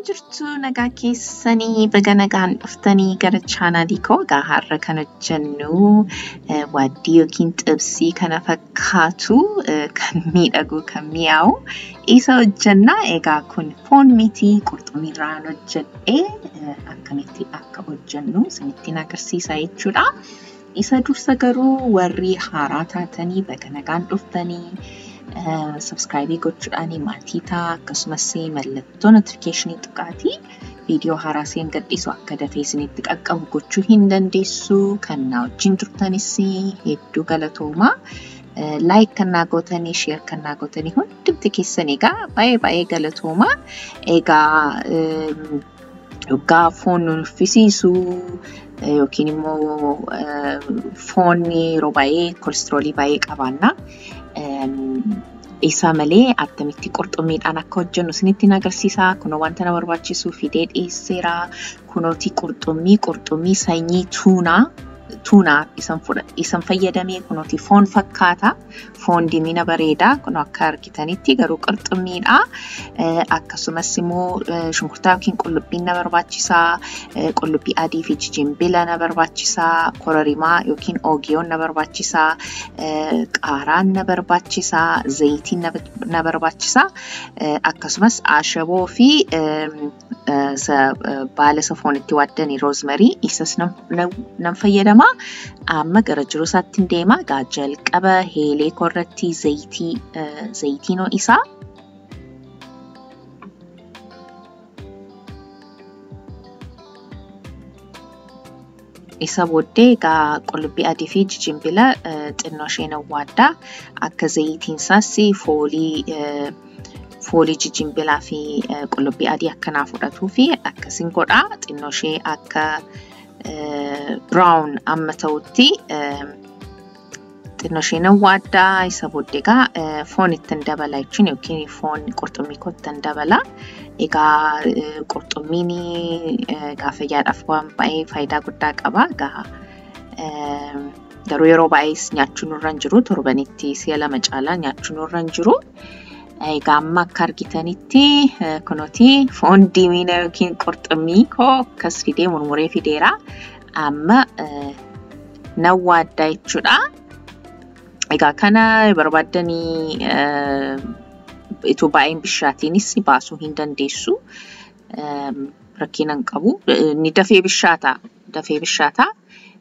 Jirtu nagaa keessanii baga nagaan dhuftanii gara chaanaalii koo har'a kan hojjennu waaddii yookiin xibsii kana fakkaatu kan miidhagu kan mi'aawu isa hojjenna. Egaa kun foon miti qurxummiirraan hojjedhee akkamitti akka hojjennu isinitti agarsiisa jechuudha. Isa dursa garuu warri haaraa taatanii baga nagaan dhuftanii subscribe gochuudhaan maatii ta'a akkasumas mallattoo notification tuqaatii viidiyoo haaraa seen gadhiisu akka dafee isinitti qaqqabu gochuu hin dandeessu. Kan na wajjin turtanis hedduu galatooma. Like kan naa gootanii share kan naa gootanii hundumti keessan egaa baay'ee galatooma. Egaa yoggaa foon nuffisiisu yookiin immoo foonni yeroo baay'ee kolesteroolii baay'ee qabaanna. Isa malee attamitti qurxummiidhaan akka hojjennu isinitti agarsiisa. Kunoo wanta na barbaachisu fidee dhiyeesseera. Kunooti qurxummii sanyii tuunaa isan fayyadamee kunooti foon fakkaata. Foon dimina bareeda kunoo akka argitanitti garuu qurxummiidha. Akkasumas immoo shunkurtaa yookiin qullubbii na barbaachisa. Qullubbii adii fi jinjibila na barbaachisa. Kororimaa yookiin oogiyoon na barbaachisa. Qaaraan na barbaachisa. Zayitiin na barbaachisa. Akkasumas ashaboo fi baala foonitti waaddanii roosmarii isas nan fayyadama. Amma gara jiru isaatti deema. Gaa jalqaba heelee korratti zayitiinoo isaa isa booddee gaa qullubbii adii fi jinjibila xinnoo isheen waaddaa akka zayitiin isaas foolii jinjibilaa fi qullubbii adii akkanaa fudhatuu fi akkasiin godhaa. Xinnoo ishee akka brown amma ta'utti xinnoo isheen waaddaa. Isa booddee gaa foon ittiin dabala jechuun yookiin foon qurxummii kottan dabala. Egaa qurxummiin fayyaadhaaf waan baay'ee faayidaa guddaa qaba. Garuu yeroo baay'ee nyaachuun nurra hin jiru. Torbanitti si'a 2 caalaa nyaachuun nurra hin jiru. Egaa amma akka argitanitti kunooti foon diimina yookiin qurxummii koo akkas fidee murmuree fideera. Amma na waaddaa jechuudha. Egaa kana barbaaddanii itoo baay'een bishaatiinis baasuu hin dandeessu. Rakkina hin qabu. Ni dafee bishaata.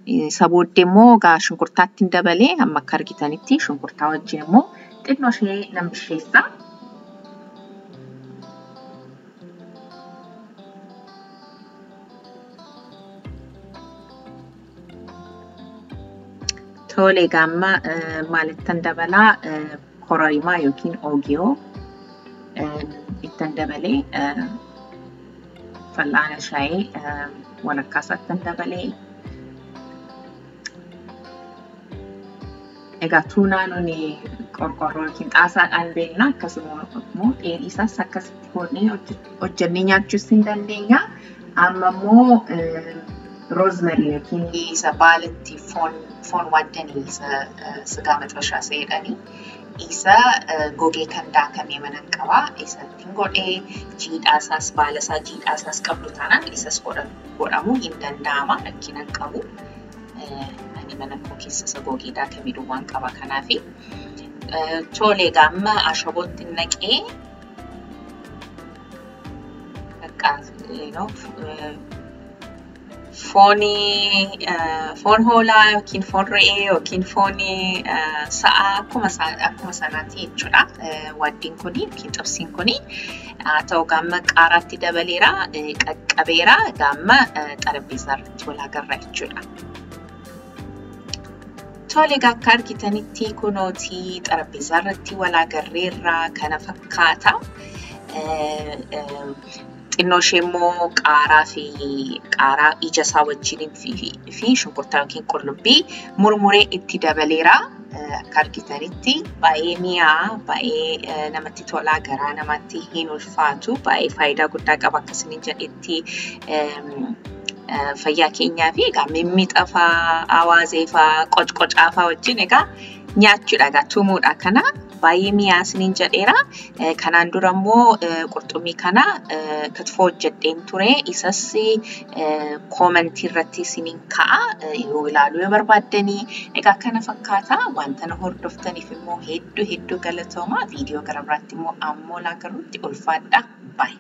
Isa booddee immoo gaa shunkurtaatti hin dabalee amma akka argitanitti shunkurtaa wajjin immoo xinnoo ishee nan bisheessa. Tole gamma maalittan dabalaa kororimaa yookiin oogiyoo ittan dabalee fal'aana shaayii walakkaasattan dabalee. Egaa tuunaan qorqorroo yookiin xaasaadhaan beekna. Akkasuma immoo dheedhii isaas akkasitti goonee hojjennee nyaachuus hin dandeenya. Amma immoo roosmarii yookiin isa baalatti foon waaddanii isa sigaa maxxashaa seedhanii isa gogee kan daakamee mana qaba. Isatti godhee jiidhaasaas baalasaa jiidhaasaas qabdu taanaan isas godhamuu hin danda'ama. Rakkina hin qabu. Mana koo keessa isa gogee daakamee duwwaan qaba kanaafi. Tole gamma ashabootti naqee foon hoolaa yookiin foon re'ee yookiin foon sa'a akkuma sanaatti jechuudha. Waaddiin kuni yookiin xibsiin kuni haa ta'u gamma qaaraatti dabaleera qaqqabeera gamma xarapheezaa irratti wal agarra jechuudha. Tole akka argitanitti kunooti xarapheezaa irratti wal agarreerra kana fakkaata. Xinnoo ishee immoo qaaraa ija isaa wajjin fi shunkurtaa yookiin qullubbii murmuree itti dabaleera. Akka argitanitti baay'ee mi'aa, baay'ee namatti tolaa, garaa namatti hin ulfaatu, baay'ee faayidaa guddaa qaba akkasiin jedhetti fayyaa keenyaa fi egaa mimmixa fa'aa awaazee fa'aa qocqocaa fa'aa wajjin egaa nyaachuudha egaa tumuudha kana baay'ee mi'aasniin jedheera kanaan dura immoo qurxummii kana kitfoo hojjedheen ture isas koomentii irratti isiniin ka'a yoo ilaaluu yoo barbaaddanii egaa kana fakkaata wanta na hordoftaniif immoo hedduu galatoomaa viidiyoo gara biraatti immoo ammoo laagarruutti ulfaadha bye.